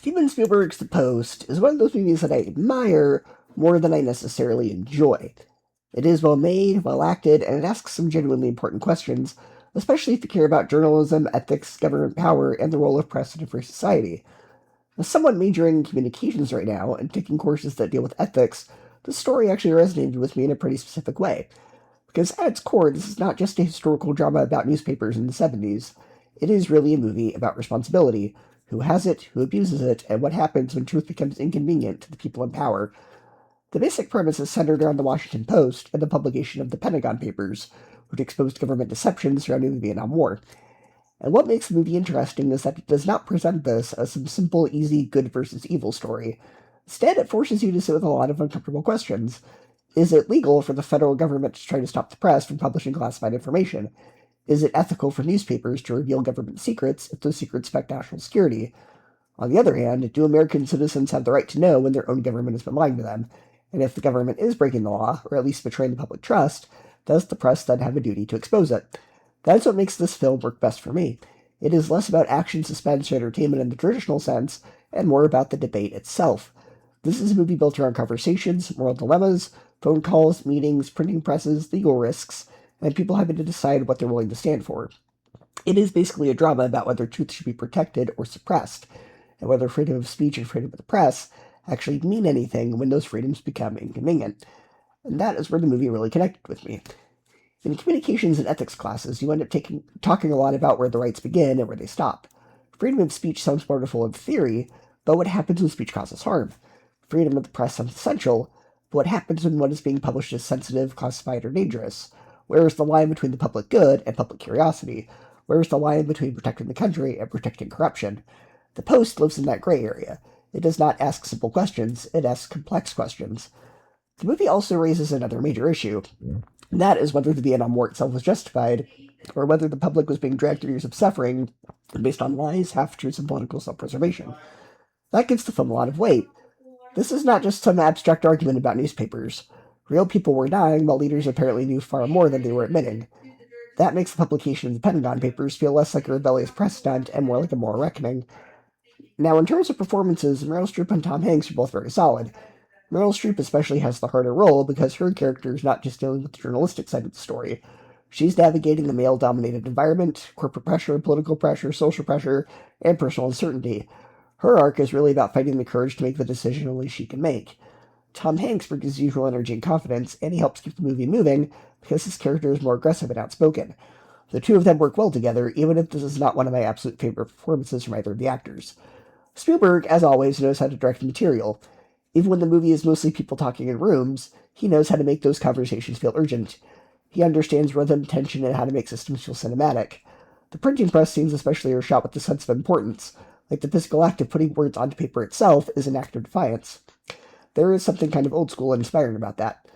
Steven Spielberg's The Post is one of those movies that I admire more than I necessarily enjoy. It is well made, well acted, and it asks some genuinely important questions, especially if you care about journalism, ethics, government power, and the role of press in a free society. As someone majoring in communications right now and taking courses that deal with ethics, this story actually resonated with me in a pretty specific way. Because at its core, this is not just a historical drama about newspapers in the 70s. It is really a movie about responsibility, who has it, who abuses it, and what happens when truth becomes inconvenient to the people in power. The basic premise is centered around the Washington Post and the publication of the Pentagon Papers, which exposed government deception surrounding the Vietnam War. And what makes the movie interesting is that it does not present this as some simple, easy good versus evil story. Instead, it forces you to sit with a lot of uncomfortable questions. Is it legal for the federal government to try to stop the press from publishing classified information? Is it ethical for newspapers to reveal government secrets if those secrets affect national security? On the other hand, do American citizens have the right to know when their own government has been lying to them? And if the government is breaking the law, or at least betraying the public trust, does the press then have a duty to expose it? That is what makes this film work best for me. It is less about action, suspense, or entertainment in the traditional sense, and more about the debate itself. This is a movie built around conversations, moral dilemmas, phone calls, meetings, printing presses, legal risks, and people having to decide what they're willing to stand for. It is basically a drama about whether truth should be protected or suppressed, and whether freedom of speech and freedom of the press actually mean anything when those freedoms become inconvenient. And that is where the movie really connected with me. In communications and ethics classes, you end up talking a lot about where the rights begin and where they stop. Freedom of speech sounds wonderful in theory, but what happens when speech causes harm? Freedom of the press sounds essential, but what happens when what is being published is sensitive, classified, or dangerous? Where is the line between the public good and public curiosity? Where is the line between protecting the country and protecting corruption? The Post lives in that gray area. It does not ask simple questions, it asks complex questions. The movie also raises another major issue. And that is whether the Vietnam War itself was justified, or whether the public was being dragged through years of suffering based on lies, half-truths, and political self-preservation. That gives the film a lot of weight. This is not just some abstract argument about newspapers. Real people were dying, while leaders apparently knew far more than they were admitting. That makes the publication of the Pentagon Papers feel less like a rebellious press stunt and more like a moral reckoning. Now, in terms of performances, Meryl Streep and Tom Hanks are both very solid. Meryl Streep especially has the harder role because her character is not just dealing with the journalistic side of the story. She's navigating the male-dominated environment, corporate pressure, political pressure, social pressure, and personal uncertainty. Her arc is really about finding the courage to make the decision only she can make. Tom Hanks brings his usual energy and confidence, and he helps keep the movie moving because his character is more aggressive and outspoken. The two of them work well together, even if this is not one of my absolute favorite performances from either of the actors. Spielberg, as always, knows how to direct material. Even when the movie is mostly people talking in rooms, he knows how to make those conversations feel urgent. He understands rhythm, tension, and how to make systems feel cinematic. The printing press scenes especially are shot with a sense of importance, like the physical act of putting words onto paper itself is an act of defiance. There is something kind of old school and inspiring about that.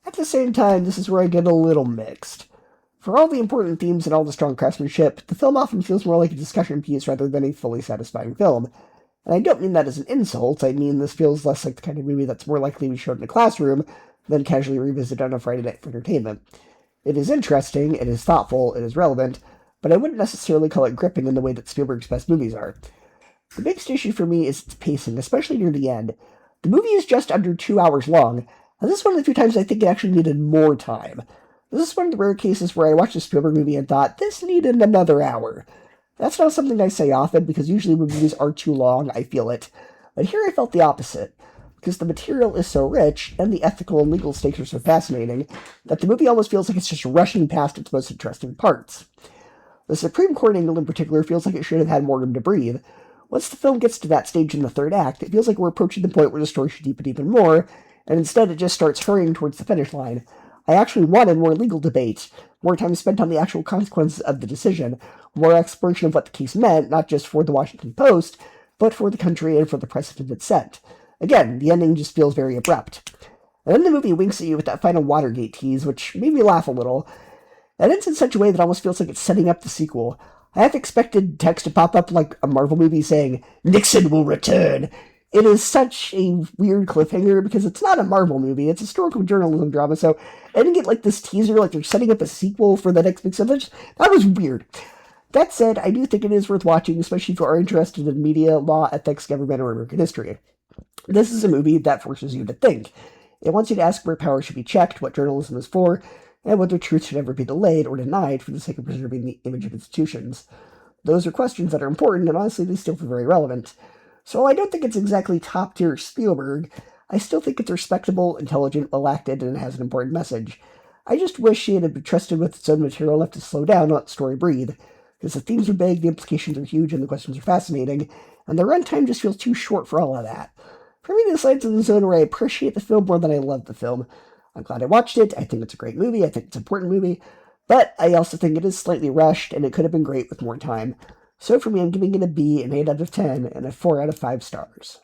At the same time, this is where I get a little mixed. For all the important themes and all the strong craftsmanship, the film often feels more like a discussion piece rather than a fully satisfying film. And I don't mean that as an insult, I mean this feels less like the kind of movie that's more likely to be shown in a classroom than casually revisited on a Friday night for entertainment. It is interesting, it is thoughtful, it is relevant, but I wouldn't necessarily call it gripping in the way that Spielberg's best movies are. The biggest issue for me is its pacing, especially near the end. The movie is just under 2 hours long, and this is one of the few times I think it actually needed more time. This is one of the rare cases where I watched a Spielberg movie and thought, this needed another hour. That's not something I say often, because usually when movies are too long, I feel it. But here I felt the opposite, because the material is so rich, and the ethical and legal stakes are so fascinating, that the movie almost feels like it's just rushing past its most interesting parts. The Supreme Court angle in particular feels like it should have had more room to breathe. Once the film gets to that stage in the third act, it feels like we're approaching the point where the story should deepen even more, and instead it just starts hurrying towards the finish line. I actually wanted more legal debate, more time spent on the actual consequences of the decision, more exploration of what the case meant, not just for the Washington Post, but for the country and for the precedent it set. Again, the ending just feels very abrupt. And then the movie winks at you with that final Watergate tease, which made me laugh a little, and it's in such a way that almost feels like it's setting up the sequel. I half expected text to pop up like a Marvel movie saying, "Nixon will return." It is such a weird cliffhanger because it's not a Marvel movie, it's a historical journalism drama, so I didn't get like this teaser like they're setting up a sequel for the next big stuff. That was weird. That said, I do think it is worth watching, especially if you are interested in media, law, ethics, government, or American history. This is a movie that forces you to think. It wants you to ask where power should be checked, what journalism is for, and whether truth should ever be delayed or denied for the sake of preserving the image of institutions. Those are questions that are important, and honestly, they still feel very relevant. So I don't think it's exactly top-tier Spielberg. I still think it's respectable, intelligent, well-acted, and it has an important message. I just wish it had been trusted with its own material enough to slow down and let the story breathe. Because the themes are big, the implications are huge, and the questions are fascinating, and the runtime just feels too short for all of that. For me, this lands in the zone where I appreciate the film more than I love the film. I'm glad I watched it. I think it's a great movie. I think it's an important movie. But I also think it is slightly rushed, and it could have been great with more time. So for me, I'm giving it a B, an 8 out of 10, and a 4 out of 5 stars.